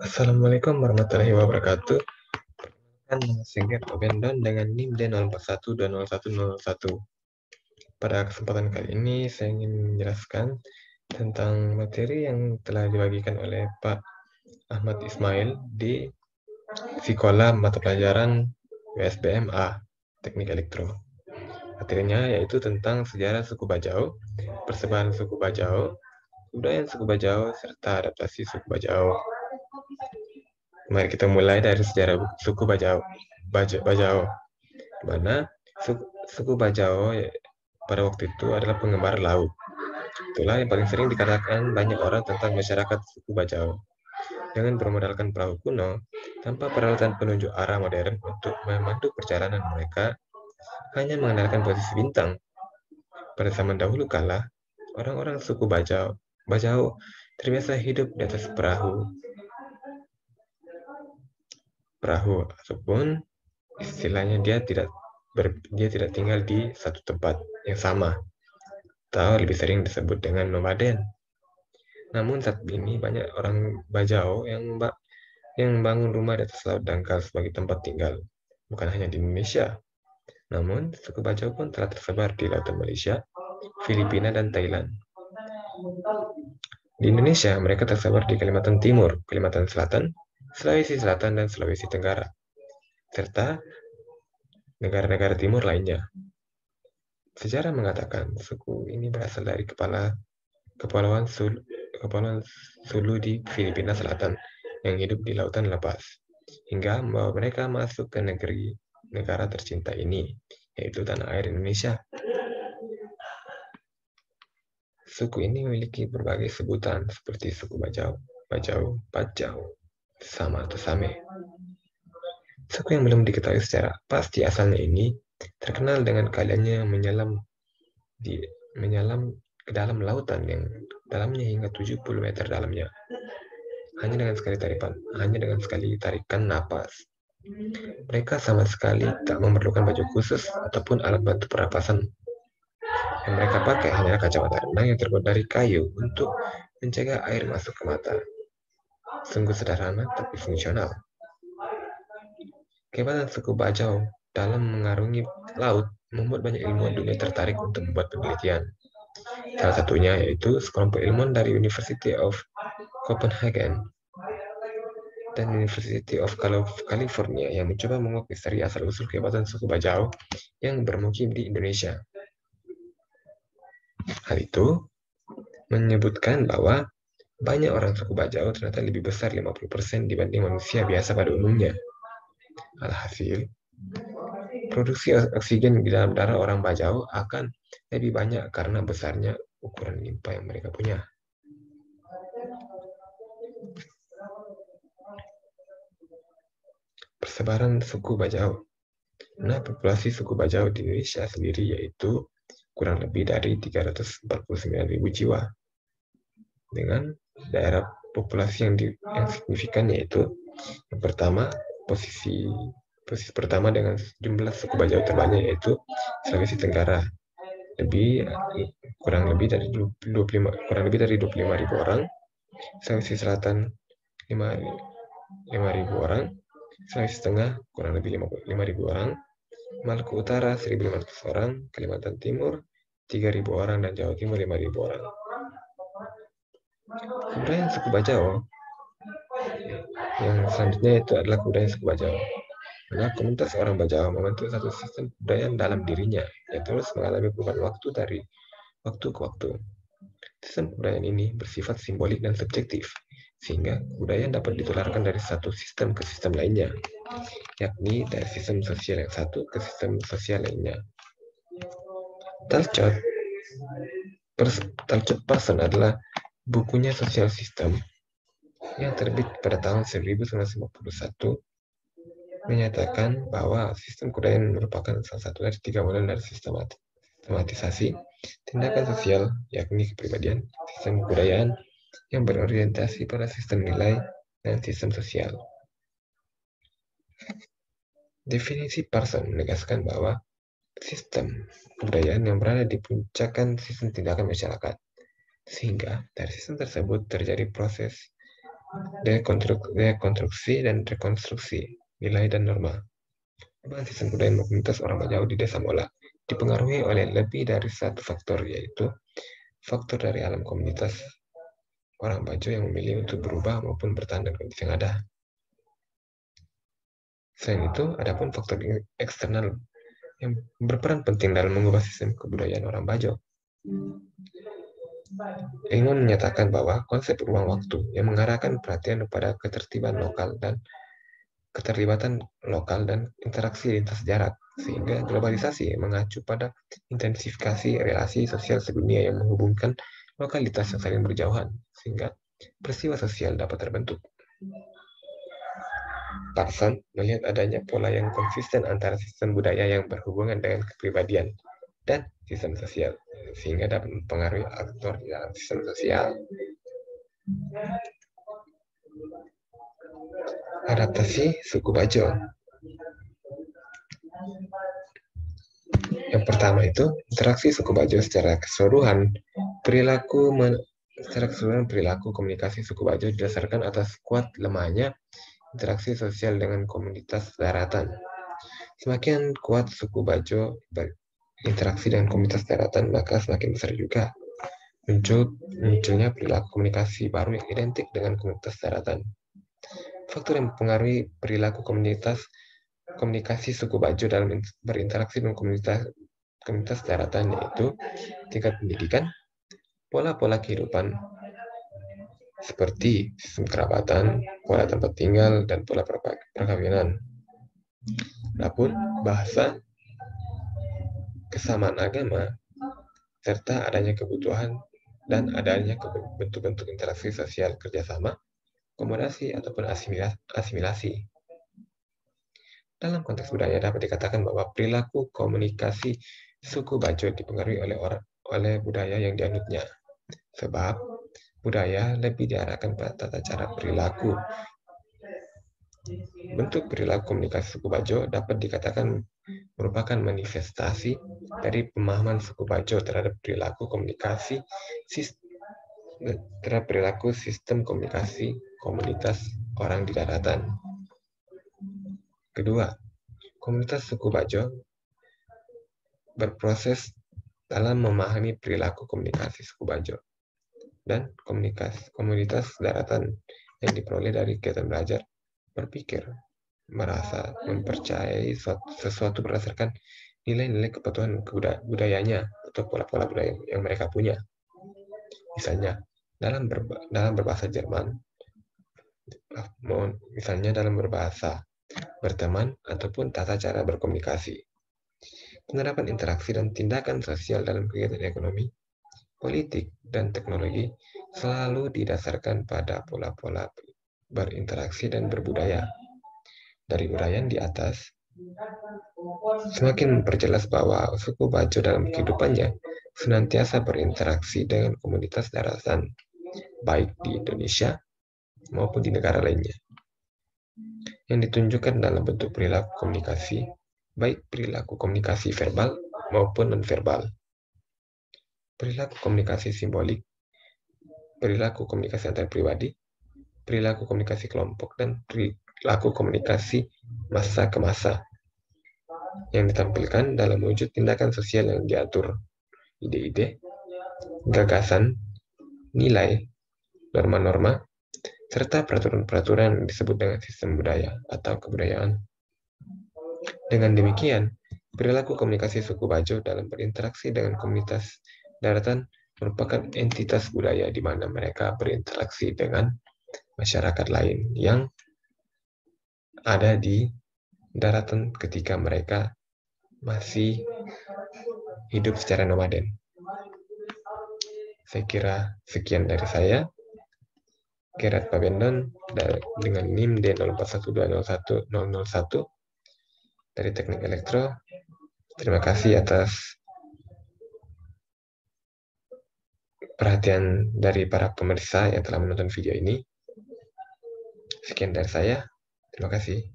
Assalamualaikum warahmatullahi wabarakatuh. Perkenalkan, nama Sigit Obendon dengan NIM D041201101. Pada kesempatan kali ini, saya ingin menjelaskan tentang materi yang telah dibagikan oleh Pak Ahmad Ismail di Sekolah Mata Pelajaran USBM A, Teknik Elektro. Materinya yaitu tentang sejarah suku Bajau, persebaran suku Bajau, kebudayaan suku Bajau, serta adaptasi suku Bajau. Mari kita mulai dari sejarah suku Bajau. Bajau, di mana suku Bajau pada waktu itu adalah penggemar laut. Itulah yang paling sering dikatakan banyak orang tentang masyarakat suku Bajau. Dengan bermodalkan perahu kuno, tanpa peralatan penunjuk arah modern untuk memandu perjalanan mereka, hanya mengandalkan posisi bintang. Pada zaman dahulu kala, orang-orang suku Bajau terbiasa hidup di atas perahu ataupun istilahnya dia tidak tinggal di satu tempat yang sama, atau lebih sering disebut dengan nomaden. Namun saat ini banyak orang Bajau yang bangun rumah di atas laut dangkal sebagai tempat tinggal, bukan hanya di Indonesia. Namun suku Bajau pun telah tersebar di lautan Malaysia, Filipina, dan Thailand. Di Indonesia, mereka tersebar di Kalimantan Timur, Kalimantan Selatan, Sulawesi Selatan, dan Sulawesi Tenggara, serta negara-negara timur lainnya. Sejarah mengatakan suku ini berasal dari Kepulauan Sulu di Filipina Selatan yang hidup di lautan lepas, hingga membawa mereka masuk ke negara tercinta ini, yaitu tanah air Indonesia. Suku ini memiliki berbagai sebutan seperti suku Bajau, Sama atau Same. Suku yang belum diketahui secara pasti asalnya ini terkenal dengan keadaannya menyelam ke dalam lautan yang dalamnya hingga 70 meter dalamnya. Hanya dengan sekali tarikan napas. Mereka sama sekali tak memerlukan baju khusus ataupun alat bantu pernapasan. Yang mereka pakai hanyalah kacamata renang yang terbuat dari kayu untuk mencegah air masuk ke mata. Sungguh sederhana tapi fungsional. Kehebatan suku Bajau dalam mengarungi laut membuat banyak ilmuwan dunia tertarik untuk membuat penelitian. Salah satunya yaitu sekelompok ilmuwan dari University of Copenhagen dan University of California yang mencoba menguak misteri asal-usul kehebatan suku Bajau yang bermukim di Indonesia. Hal itu menyebutkan bahwa banyak orang suku Bajau ternyata lebih besar 50% dibanding manusia biasa pada umumnya. Alhasil, produksi oksigen di dalam darah orang Bajau akan lebih banyak karena besarnya ukuran limpa yang mereka punya. Persebaran suku Bajau. Nah, populasi suku Bajau di Indonesia sendiri yaitu kurang lebih dari 349.000 jiwa. Dengan daerah populasi yang signifikan yaitu yang pertama, posisi pertama dengan jumlah suku Bajau terbanyak yaitu Sulawesi Tenggara. Kurang lebih dari 25.000 orang. Sulawesi Selatan 5.000 orang. Sulawesi Tengah kurang lebih 5.000 orang. Maluku Utara 1.500 orang, Kalimantan Timur 3.000 orang, dan Jawa Timur 5.000 orang. Kebudayaan suku Bajau yang selanjutnya itu adalah kebudayaan suku Bajau. Nah, komunitas orang Bajau membentuk satu sistem kebudayaan dalam dirinya yang terus mengalami perubahan waktu dari waktu ke waktu. Sistem kebudayaan ini bersifat simbolik dan subjektif, sehingga kebudayaan dapat ditularkan dari satu sistem ke sistem lainnya, yakni dari sistem sosial yang satu ke sistem sosial lainnya. Talcott Parsons adalah bukunya Social System yang terbit pada tahun 1951 menyatakan bahwa sistem kebudayaan merupakan salah satu dari 3 model dari sistematisasi tindakan sosial, yakni kepribadian, sistem kebudayaan yang berorientasi pada sistem nilai, dan sistem sosial. Definisi Parsons menegaskan bahwa sistem kebudayaan yang berada di puncakan sistem tindakan masyarakat. Sehingga dari sistem tersebut terjadi proses dekonstruksi dan rekonstruksi nilai dan norma. Perubahan sistem budaya komunitas orang Bajau di Desa Mola dipengaruhi oleh lebih dari satu faktor, yaitu faktor dari alam komunitas orang Bajau yang memilih untuk berubah maupun bertahan dengan kondisi yang ada. Selain itu, ada pun faktor eksternal yang berperan penting dalam mengubah sistem kebudayaan orang Bajau. Ingin menyatakan bahwa konsep ruang waktu yang mengarahkan perhatian kepada keterlibatan lokal dan interaksi lintas jarak, sehingga globalisasi mengacu pada intensifikasi relasi sosial sedunia yang menghubungkan lokalitas yang saling berjauhan, sehingga peristiwa sosial dapat terbentuk. Parson melihat adanya pola yang konsisten antara sistem budaya yang berhubungan dengan kepribadian dan sistem sosial, sehingga dapat mempengaruhi aktor di dalam sistem sosial. Adaptasi suku Bajau. Yang pertama itu interaksi suku Bajau secara keseluruhan. Perilaku komunikasi suku Bajau didasarkan atas kuat lemahnya interaksi sosial dengan komunitas daratan. Semakin kuat suku Bajau berinteraksi dengan komunitas daratan, maka semakin besar juga munculnya perilaku komunikasi baru yang identik dengan komunitas daratan. Faktor yang mempengaruhi perilaku komunikasi suku Bajau dalam berinteraksi dengan komunitas daratan, yaitu tingkat pendidikan, pola-pola kehidupan seperti sistem kerabatan, pola tempat tinggal, dan pola perkawinan. Adapun bahasa, kesamaan agama, serta adanya kebutuhan dan adanya bentuk-bentuk interaksi sosial kerjasama, akomodasi, ataupun asimilasi. Dalam konteks budaya dapat dikatakan bahwa perilaku komunikasi suku Bajau dipengaruhi oleh budaya yang dianutnya. Sebab budaya lebih diarahkan pada tata cara perilaku. Bentuk perilaku komunikasi suku Bajau dapat dikatakan merupakan manifestasi dari pemahaman suku Bajau terhadap perilaku sistem komunikasi komunitas orang di daratan. Kedua, komunitas suku Bajau berproses dalam memahami perilaku komunikasi suku Bajau dan komunitas daratan yang diperoleh dari kegiatan belajar, berpikir, merasa, mempercayai sesuatu berdasarkan nilai-nilai kepatuhan budayanya atau pola-pola budaya yang mereka punya. Misalnya, dalam berbahasa Jerman, dalam berbahasa, berteman, ataupun tata cara berkomunikasi. Penerapan interaksi dan tindakan sosial dalam kegiatan ekonomi, politik, dan teknologi selalu didasarkan pada pola-pola berinteraksi dan berbudaya. Dari uraian di atas, semakin memperjelas bahwa suku Bajau dalam kehidupannya senantiasa berinteraksi dengan komunitas daratan, baik di Indonesia maupun di negara lainnya, yang ditunjukkan dalam bentuk perilaku komunikasi, baik perilaku komunikasi verbal maupun nonverbal, perilaku komunikasi simbolik, perilaku komunikasi antar pribadi, perilaku komunikasi kelompok, dan perilaku komunikasi masa ke masa, yang ditampilkan dalam wujud tindakan sosial yang diatur, ide-ide, gagasan, nilai, norma-norma, serta peraturan-peraturan yang disebut dengan sistem budaya atau kebudayaan. Dengan demikian, perilaku komunikasi suku Bajau dalam berinteraksi dengan komunitas daratan merupakan entitas budaya di mana mereka berinteraksi dengan masyarakat lain yang ada di daratan ketika mereka masih hidup secara nomaden. Saya kira sekian dari saya. Gerard Pabendon dengan NIM D04120101 dari Teknik Elektro. Terima kasih atas perhatian dari para pemirsa yang telah menonton video ini. Sekian dari saya. Terima kasih.